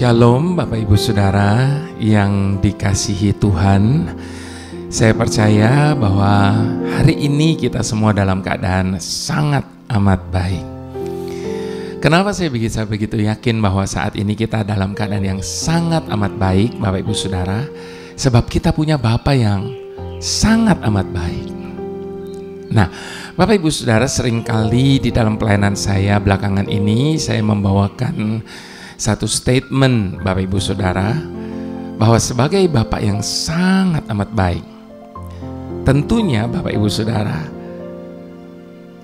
Shalom Bapak Ibu Saudara yang dikasihi Tuhan. Saya percaya bahwa hari ini kita semua dalam keadaan sangat amat baik. Kenapa saya begitu yakin bahwa saat ini kita dalam keadaan yang sangat amat baik Bapak Ibu Saudara? Sebab kita punya Bapa yang sangat amat baik. Nah, Bapak Ibu Saudara, seringkali di dalam pelayanan saya belakangan ini saya membawakan satu statement Bapak Ibu Saudara, bahwa sebagai Bapak yang sangat amat baik, tentunya Bapak Ibu Saudara,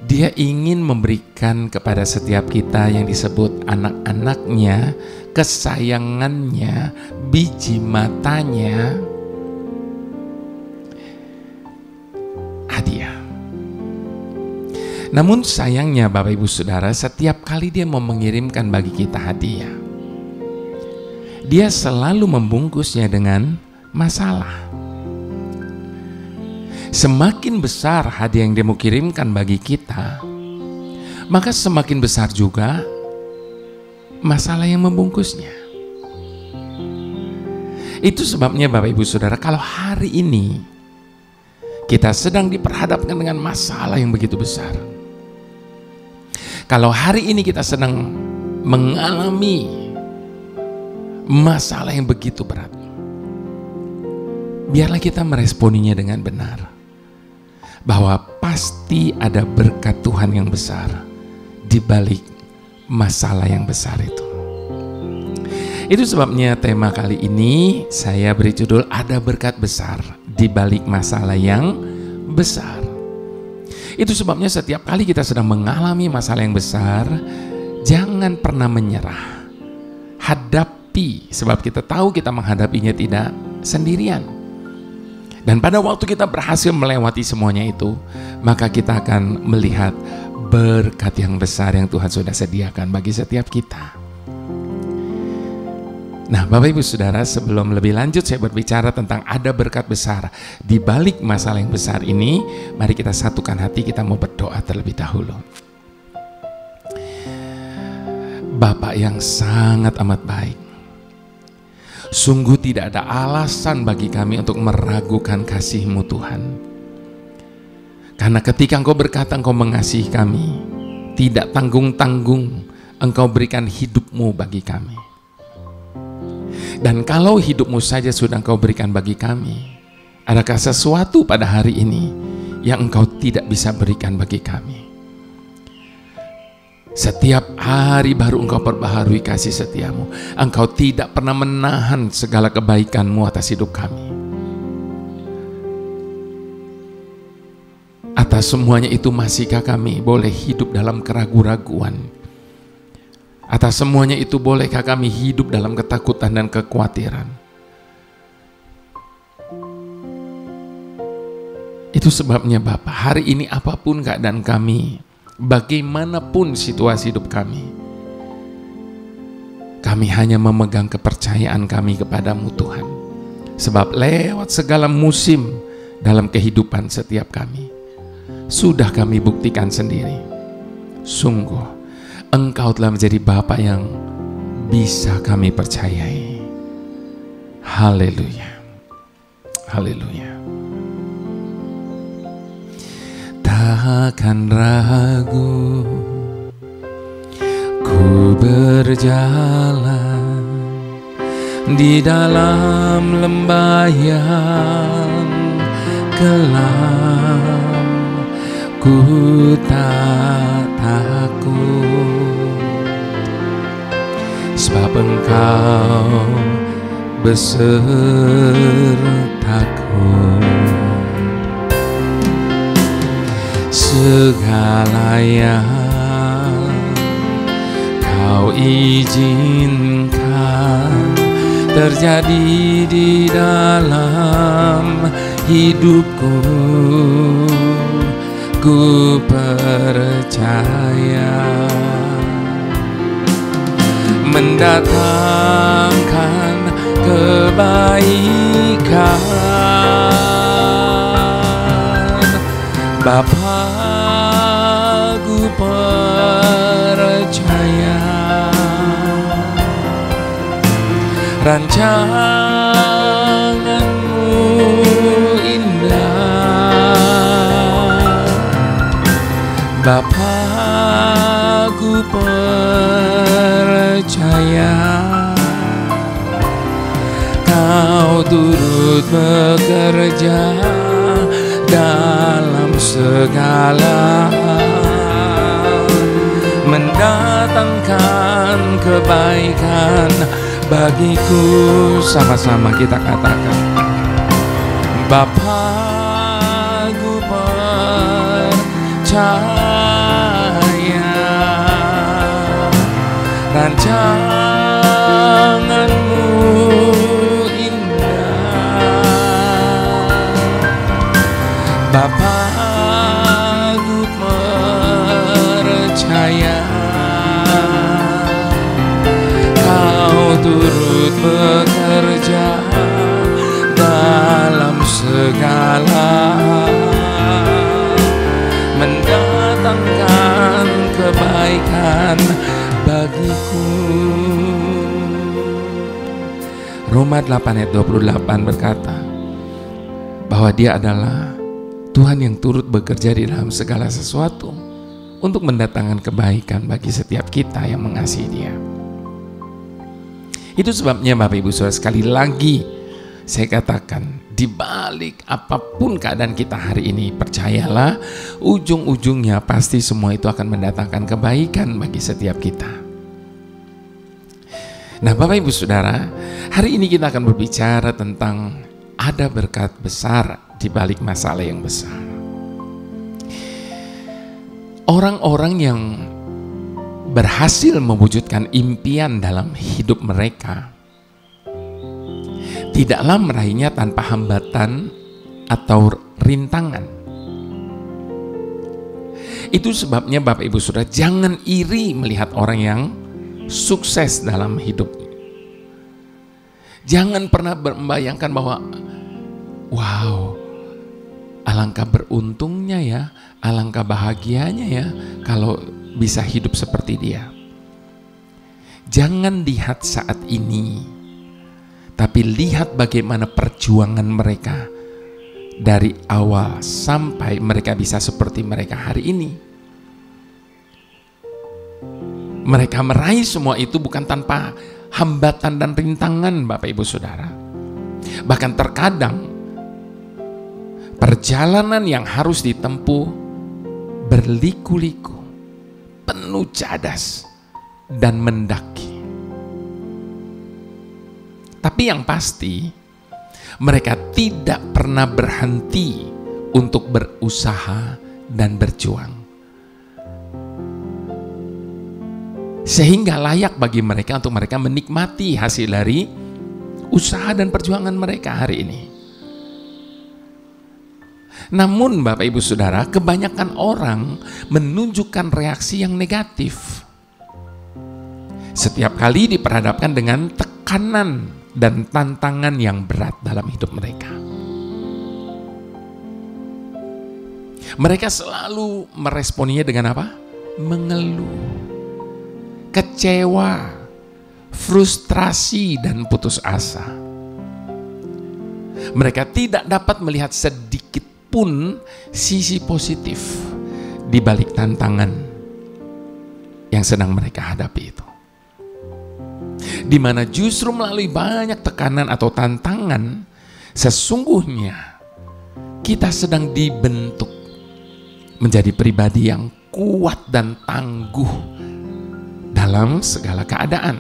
Dia ingin memberikan kepada setiap kita yang disebut anak-anaknya, kesayangannya, biji matanya, hadiah. Namun sayangnya Bapak Ibu Saudara, setiap kali Dia mau mengirimkan bagi kita hadiah, Dia selalu membungkusnya dengan masalah. Semakin besar hadiah yang Dia mau kirimkan bagi kita, maka semakin besar juga masalah yang membungkusnya. Itu sebabnya Bapak Ibu Saudara, kalau hari ini kita sedang diperhadapkan dengan masalah yang begitu besar, kalau hari ini kita sedang mengalami masalah yang begitu berat, biarlah kita meresponinya dengan benar, bahwa pasti ada berkat Tuhan yang besar di balik masalah yang besar itu. Itu sebabnya tema kali ini saya beri judul Ada Berkat Besar di balik masalah yang besar. Itu sebabnya setiap kali kita sedang mengalami masalah yang besar, jangan pernah menyerah. Hadapi, sebab kita tahu kita menghadapinya tidak sendirian. Dan pada waktu kita berhasil melewati semuanya itu, maka kita akan melihat berkat yang besar yang Tuhan sudah sediakan bagi setiap kita. Nah, Bapak Ibu Saudara, sebelum lebih lanjut saya berbicara tentang ada berkat besar di balik masalah yang besar ini, mari kita satukan hati, kita mau berdoa terlebih dahulu. Bapa yang sangat amat baik, sungguh tidak ada alasan bagi kami untuk meragukan kasih-Mu Tuhan. Karena ketika Engkau berkata Engkau mengasihi kami, tidak tanggung-tanggung Engkau berikan hidup-Mu bagi kami. Dan kalau hidup-Mu saja sudah Engkau berikan bagi kami, adakah sesuatu pada hari ini yang Engkau tidak bisa berikan bagi kami? Setiap hari baru Engkau perbaharui kasih setia-Mu. Engkau tidak pernah menahan segala kebaikan-Mu atas hidup kami. Atas semuanya itu masihkah kami boleh hidup dalam keraguan-raguan? Atas semuanya itu bolehkah kami hidup dalam ketakutan dan kekhawatiran? Itu sebabnya Bapak, hari ini apapun keadaan kami, bagaimanapun situasi hidup kami hanya memegang kepercayaan kami kepadamu Tuhan. Sebab lewat segala musim dalam kehidupan setiap kami, sudah kami buktikan sendiri, sungguh Engkau telah menjadi Bapa yang bisa kami percayai. Haleluya. Haleluya. Takkan ragu ku berjalan di dalam lembah yang gelap, ku tak takut, sebab Engkau besertaku. Segala yang Kau izinkan terjadi di dalam hidupku, ku percaya mendatangkan kebaikan. Bapa, ku percaya rancanganmu indah. Bapa, ku percaya Kau turut bekerja dalam segala hal, mendatangkan kebaikan bagiku. Sama-sama kita katakan, Bapa, ku percaya rancanganmu indah. Bapa, ku percaya Kau turut bekerja dalam segala hal, mendatangkan kebaikan bagiku. Roma 8 ayat 28 berkata bahwa Dia adalah Tuhan yang turut bekerja di dalam segala sesuatu untuk mendatangkan kebaikan bagi setiap kita yang mengasihi Dia. Itu sebabnya Bapak Ibu Saudara, sekali lagi saya katakan, di balik apapun keadaan kita hari ini, percayalah ujung-ujungnya pasti semua itu akan mendatangkan kebaikan bagi setiap kita. Nah Bapak Ibu Saudara, hari ini kita akan berbicara tentang ada berkat besar di balik masalah yang besar. Orang-orang yang berhasil mewujudkan impian dalam hidup mereka tidaklah meraihnya tanpa hambatan atau rintangan. Itu sebabnya Bapak Ibu Saudara, jangan iri melihat orang yang sukses dalam hidup. Jangan pernah membayangkan bahwa wow, alangkah beruntungnya ya, alangkah bahagianya ya kalau bisa hidup seperti dia. Jangan lihat saat ini, tapi lihat bagaimana perjuangan mereka dari awal sampai mereka bisa seperti mereka hari ini. Mereka meraih semua itu bukan tanpa hambatan dan rintangan, Bapak Ibu Saudara. Bahkan terkadang perjalanan yang harus ditempuh berliku-liku, penuh cadas dan mendaki. Tapi yang pasti, mereka tidak pernah berhenti untuk berusaha dan berjuang. Sehingga layak bagi mereka untuk mereka menikmati hasil dari usaha dan perjuangan mereka hari ini. Namun Bapak Ibu Saudara, kebanyakan orang menunjukkan reaksi yang negatif setiap kali diperhadapkan dengan tekanan dan tantangan yang berat dalam hidup mereka. Mereka selalu meresponinya dengan apa? Mengeluh, kecewa, frustrasi, dan putus asa. Mereka tidak dapat melihat sedikit pun sisi positif di balik tantangan yang sedang mereka hadapi itu. Di mana justru melalui banyak tekanan atau tantangan, sesungguhnya kita sedang dibentuk menjadi pribadi yang kuat dan tangguh dalam segala keadaan.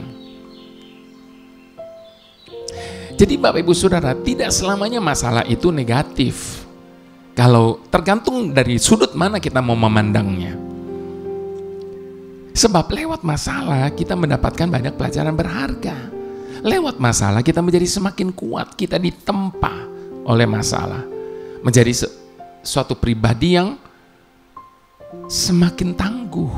Jadi Bapak Ibu Saudara, tidak selamanya masalah itu negatif. Kalau tergantung dari sudut mana kita mau memandangnya. Sebab lewat masalah kita mendapatkan banyak pelajaran berharga. Lewat masalah kita menjadi semakin kuat, kita ditempa oleh masalah. Menjadi suatu pribadi yang semakin tangguh.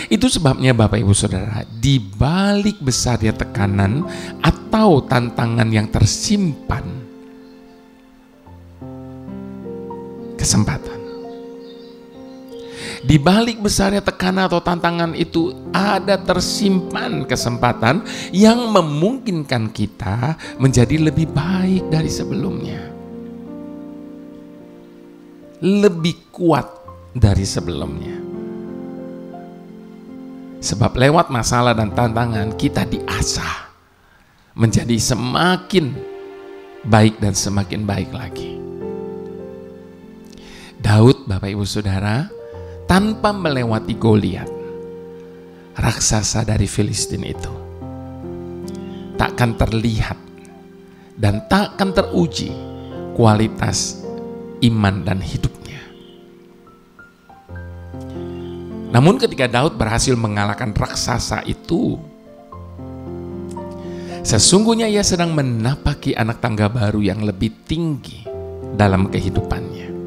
Itu sebabnya Bapak Ibu Saudara, di balik besarnya tekanan atau tantangan yang tersimpan kesempatan. Di balik besarnya tekanan atau tantangan itu ada tersimpan kesempatan yang memungkinkan kita menjadi lebih baik dari sebelumnya. Lebih kuat dari sebelumnya. Sebab lewat masalah dan tantangan kita diasah menjadi semakin baik dan semakin baik lagi. Daud, Bapak Ibu Saudara, tanpa melewati Goliat, raksasa dari Filistin itu, takkan terlihat dan takkan teruji kualitas iman dan hidupnya. Namun ketika Daud berhasil mengalahkan raksasa itu, sesungguhnya ia sedang menapaki anak tangga baru yang lebih tinggi dalam kehidupannya.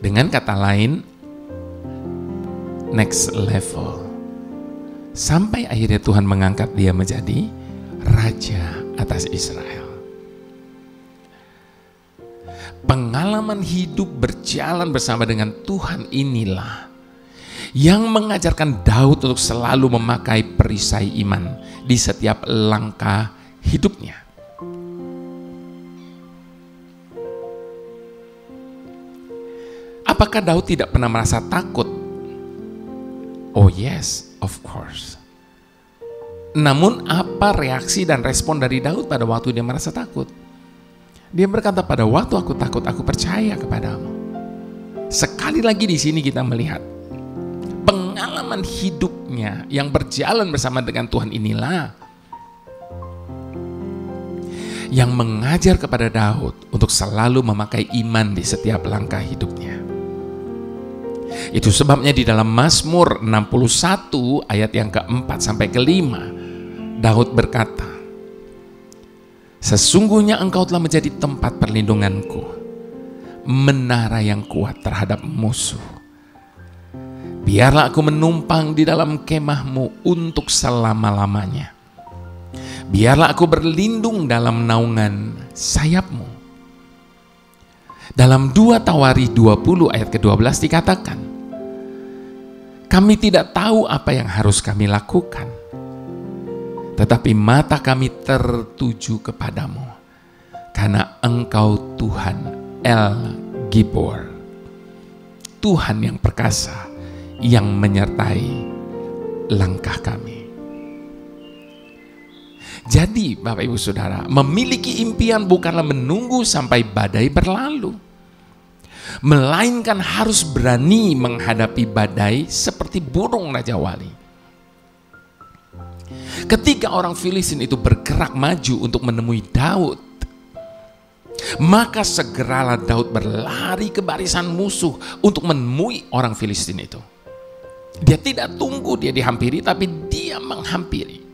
Dengan kata lain, next level. Sampai akhirnya Tuhan mengangkat dia menjadi raja atas Israel. Pengalaman hidup berjalan bersama dengan Tuhan inilah yang mengajarkan Daud untuk selalu memakai perisai iman di setiap langkah hidupnya. Apakah Daud tidak pernah merasa takut? Oh yes, of course. Namun apa reaksi dan respon dari Daud pada waktu dia merasa takut? Dia berkata, pada waktu aku takut, aku percaya kepadamu. Sekali lagi di sini kita melihat pengalaman hidupnya yang berjalan bersama dengan Tuhan inilah yang mengajar kepada Daud untuk selalu memakai iman di setiap langkah hidupnya. Itu sebabnya di dalam Mazmur 61 ayat yang keempat sampai kelima, Daud berkata, sesungguhnya engkau telah menjadi tempat perlindunganku, menara yang kuat terhadap musuh. Biarlah aku menumpang di dalam kemahmu untuk selama-lamanya. Biarlah aku berlindung dalam naungan sayapmu. Dalam 2 Tawari 20 ayat ke-12 dikatakan, kami tidak tahu apa yang harus kami lakukan, tetapi mata kami tertuju kepadamu, karena engkau Tuhan El Gibor, Tuhan yang perkasa, yang menyertai langkah kami. Jadi Bapak Ibu Saudara, memiliki impian bukanlah menunggu sampai badai berlalu, melainkan harus berani menghadapi badai seperti burung Raja Wali. Ketika orang Filistin itu bergerak maju untuk menemui Daud, maka segeralah Daud berlari ke barisan musuh untuk menemui orang Filistin itu. Dia tidak tunggu dia dihampiri, tapi dia menghampiri.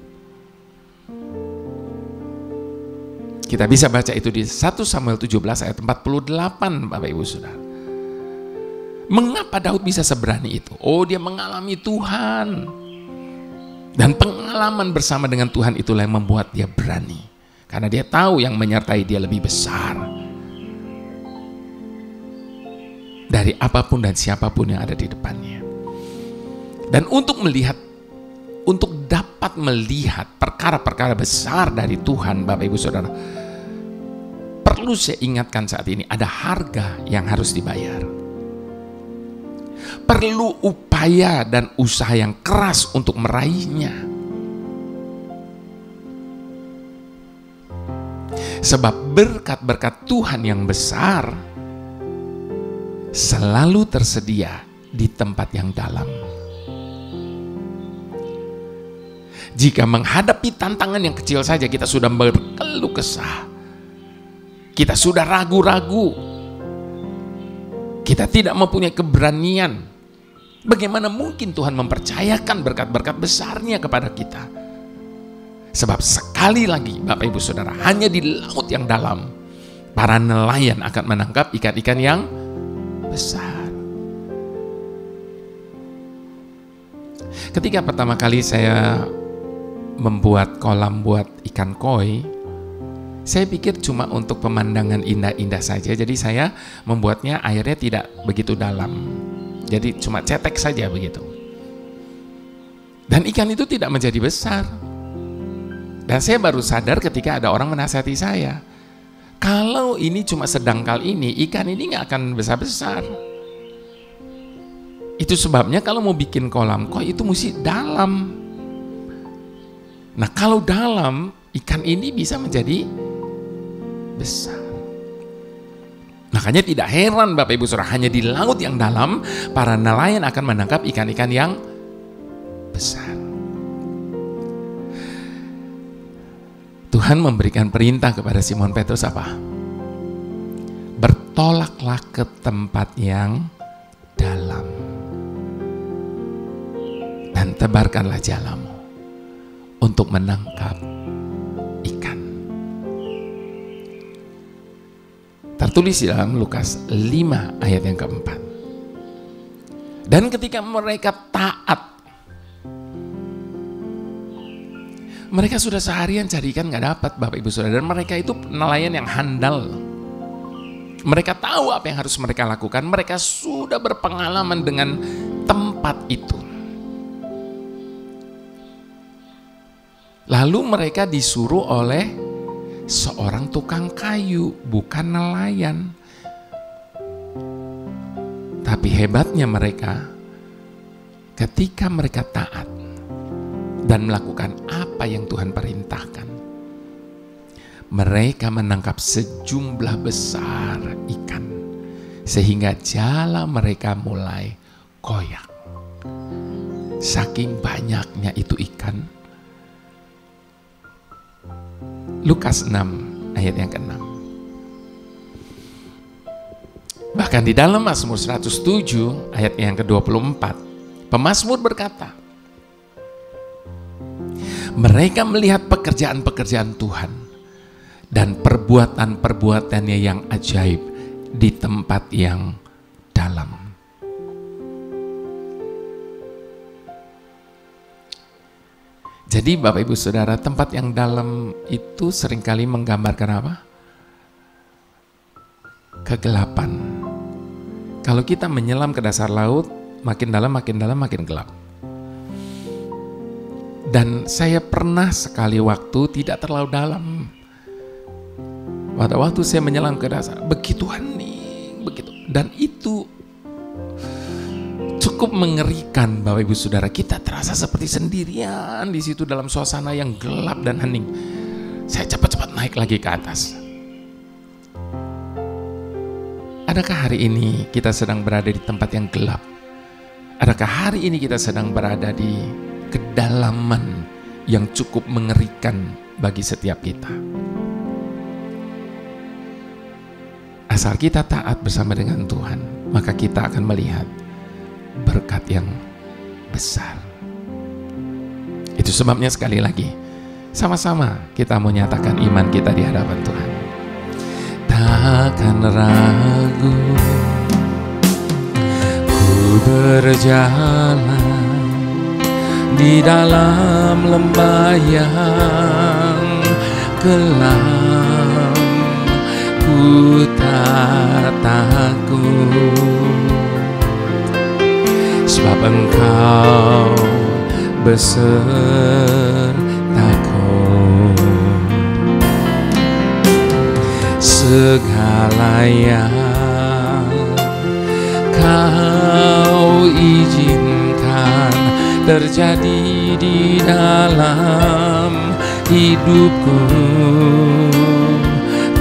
Kita bisa baca itu di 1 Samuel 17 ayat 48, Bapak Ibu Saudara. Mengapa Daud bisa seberani itu? Oh, dia mengalami Tuhan. Dan pengalaman bersama dengan Tuhan itulah yang membuat dia berani. Karena dia tahu yang menyertai dia lebih besar dari apapun dan siapapun yang ada di depannya. Dan untuk dapat melihat perkara-perkara besar dari Tuhan, Bapak Ibu Saudara, perlu saya ingatkan saat ini, ada harga yang harus dibayar. Perlu upaya dan usaha yang keras untuk meraihnya. Sebab berkat-berkat Tuhan yang besar selalu tersedia di tempat yang dalam. Jika menghadapi tantangan yang kecil saja kita sudah berkeluh kesah, kita sudah ragu-ragu, kita tidak mempunyai keberanian, bagaimana mungkin Tuhan mempercayakan berkat-berkat besarnya kepada kita? Sebab sekali lagi Bapak Ibu Saudara, hanya di laut yang dalam para nelayan akan menangkap ikan-ikan yang besar. Ketika pertama kali saya membuat kolam buat ikan koi, saya pikir cuma untuk pemandangan indah-indah saja. Jadi saya membuatnya airnya tidak begitu dalam. Jadi cuma cetek saja begitu. Dan ikan itu tidak menjadi besar. Dan saya baru sadar ketika ada orang menasihati saya, kalau ini cuma sedangkal ini, ikan ini nggak akan besar-besar. Itu sebabnya kalau mau bikin kolam koi itu mesti dalam. Nah kalau dalam, ikan ini bisa menjadi besar. Makanya tidak heran Bapak Ibu Saudara, hanya di laut yang dalam para nelayan akan menangkap ikan-ikan yang besar. Tuhan memberikan perintah kepada Simon Petrus apa? Bertolaklah ke tempat yang dalam dan tebarkanlah jalamu untuk menangkap ikan. Tertulis di dalam Lukas 5 ayat yang keempat. Dan ketika mereka taat, mereka sudah seharian cari ikan nggak dapat Bapak Ibu Saudara. Dan mereka itu nelayan yang handal. Mereka tahu apa yang harus mereka lakukan. Mereka sudah berpengalaman dengan tempat itu. Lalu mereka disuruh oleh seorang tukang kayu, bukan nelayan. Tapi hebatnya mereka, ketika mereka taat dan melakukan apa yang Tuhan perintahkan, mereka menangkap sejumlah besar ikan, sehingga jala mereka mulai koyak. Saking banyaknya itu ikan. Lukas 6 ayat yang ke-6. Bahkan di dalam Mazmur 107 ayat yang ke-24, pemazmur berkata, mereka melihat pekerjaan-pekerjaan Tuhan dan perbuatan-perbuatannya yang ajaib di tempat yang dalam. Jadi Bapak Ibu Saudara, tempat yang dalam itu seringkali menggambarkan apa? Kegelapan. Kalau kita menyelam ke dasar laut, makin dalam, makin gelap. Dan saya pernah sekali waktu tidak terlalu dalam. Pada waktu saya menyelam ke dasar, begitu hening, begitu. Dan itu cukup mengerikan Bapak Ibu Saudara. Kita terasa seperti sendirian di situ dalam suasana yang gelap dan hening. Saya cepat-cepat naik lagi ke atas. Adakah hari ini kita sedang berada di tempat yang gelap? Adakah hari ini kita sedang berada di kedalaman yang cukup mengerikan bagi setiap kita? Asal kita taat bersama dengan Tuhan, maka kita akan melihat berkat yang besar. Itu sebabnya sekali lagi, sama-sama kita menyatakan iman kita di hadapan Tuhan. Takkan ragu ku berjalan di dalam lembah yang kelam, ku tak takut. Sebab Engkau besertaku. Segala yang Kau izinkan terjadi di dalam hidupku,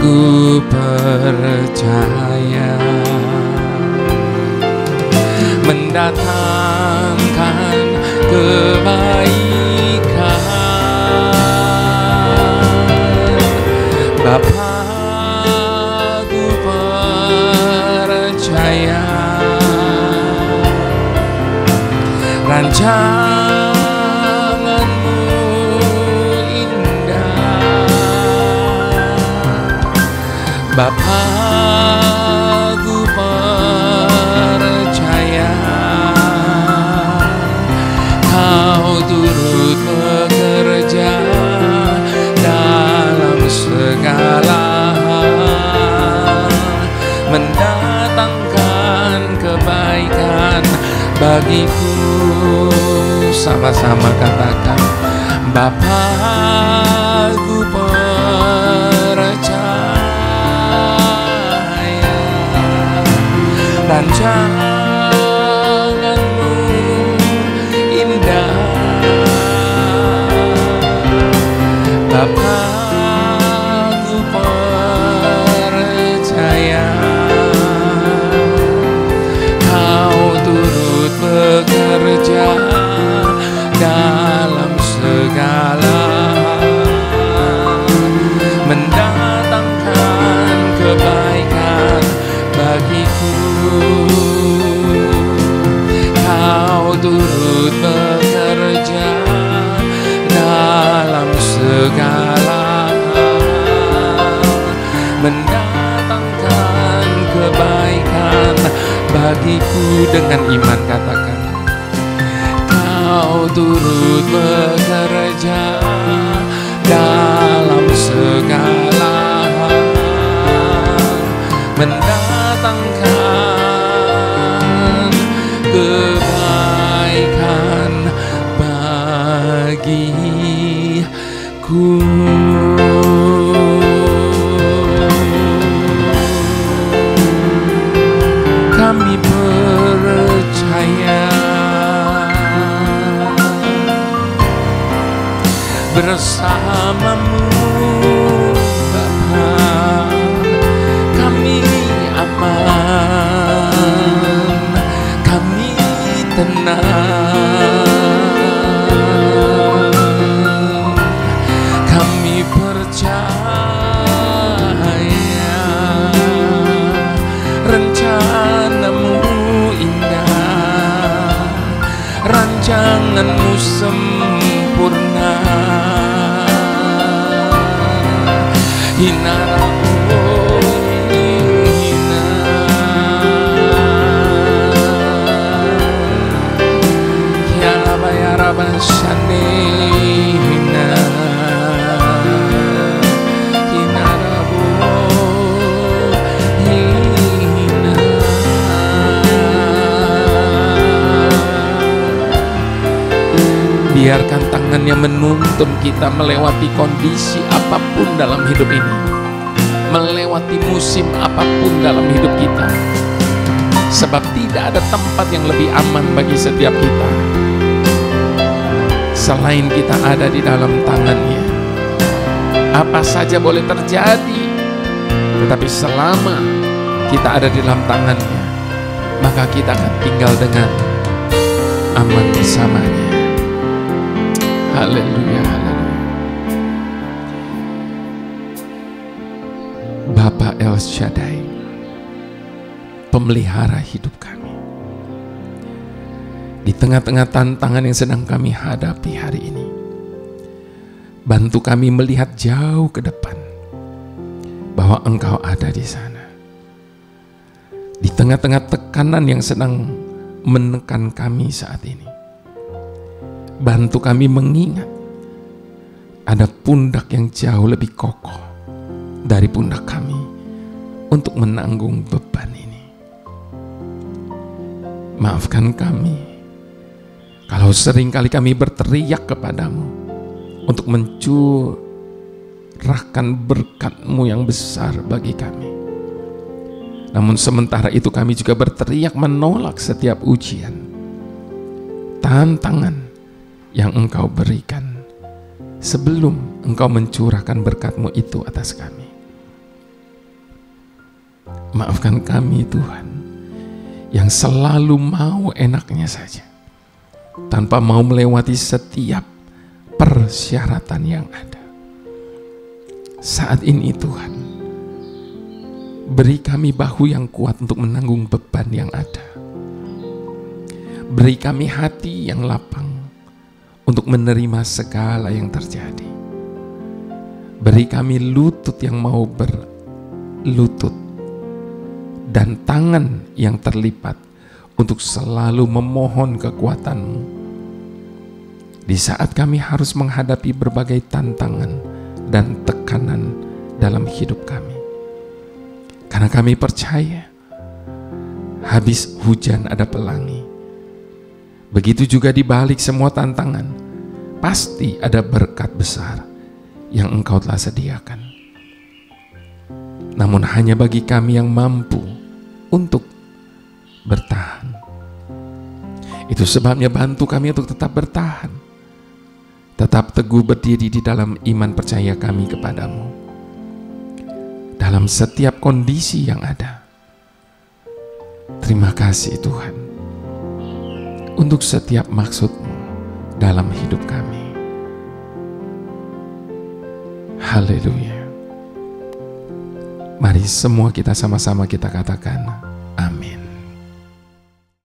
ku percaya mendatangkan kebaikan. Bapa, ku percaya rancangan-Mu indah. Bapa, ku percaya Kau turut bekerja dalam segala hal, mendatangkan kebaikan bagiku. Sama-sama katakan, Bapa, ku percaya rancangan-Mu indah. Bapa, ku percaya Kau turut bekerja dalam segala mendatangkan kebaikan bagiku. Kau turut bekerja dalam segala mendatangkan kebaikan bagiku. Dengan iman katakan, Kau turut bekerja dalam segala mendatangkan kebaikan bagiku. Kami percaya bersama-Mu Bapa, kami aman, kami tenang, kami percaya rencana-Mu indah, rancangan-Mu sempurna. Hina hina, ya Rabba ya Rabba shane hina, hina Rabbo hina. Biarkan tangannya menuntun kita melewati kondisi apapun dalam hidup ini, melewati musim apapun dalam hidup kita, sebab tidak ada tempat yang lebih aman bagi setiap kita selain kita ada di dalam tangannya. Apa saja boleh terjadi, tetapi selama kita ada di dalam tangannya, maka kita akan tinggal dengan aman bersamanya. Haleluya, haleluya. Bapa El Shaddai, pemelihara hidup kami, di tengah-tengah tantangan yang sedang kami hadapi hari ini, bantu kami melihat jauh ke depan bahwa Engkau ada di sana. Di tengah-tengah tekanan yang sedang menekan kami saat ini, bantu kami mengingat ada pundak yang jauh lebih kokoh dari pundak kami untuk menanggung beban ini. Maafkan kami kalau seringkali kami berteriak kepadamu untuk mencurahkan berkat-Mu yang besar bagi kami. Namun sementara itu kami juga berteriak menolak setiap ujian, tantangan yang Engkau berikan sebelum Engkau mencurahkan berkat-Mu itu atas kami. Maafkan kami Tuhan, yang selalu mau enaknya saja, tanpa mau melewati setiap persyaratan yang ada. Saat ini Tuhan, beri kami bahu yang kuat untuk menanggung beban yang ada. Beri kami hati yang lapang untuk menerima segala yang terjadi. Beri kami lutut yang mau berlutut dan tangan yang terlipat untuk selalu memohon kekuatan-Mu di saat kami harus menghadapi berbagai tantangan dan tekanan dalam hidup kami. Karena kami percaya habis hujan ada pelangi, Begitu juga di balik semua tantangan, pasti ada berkat besar yang Engkau telah sediakan. Namun hanya bagi kami yang mampu untuk bertahan. Itu sebabnya bantu kami untuk tetap bertahan, tetap teguh berdiri di dalam iman percaya kami kepadamu, dalam setiap kondisi yang ada. Terima kasih Tuhan untuk setiap maksud-Mu dalam hidup kami. Haleluya. Mari semua kita sama-sama kita katakan,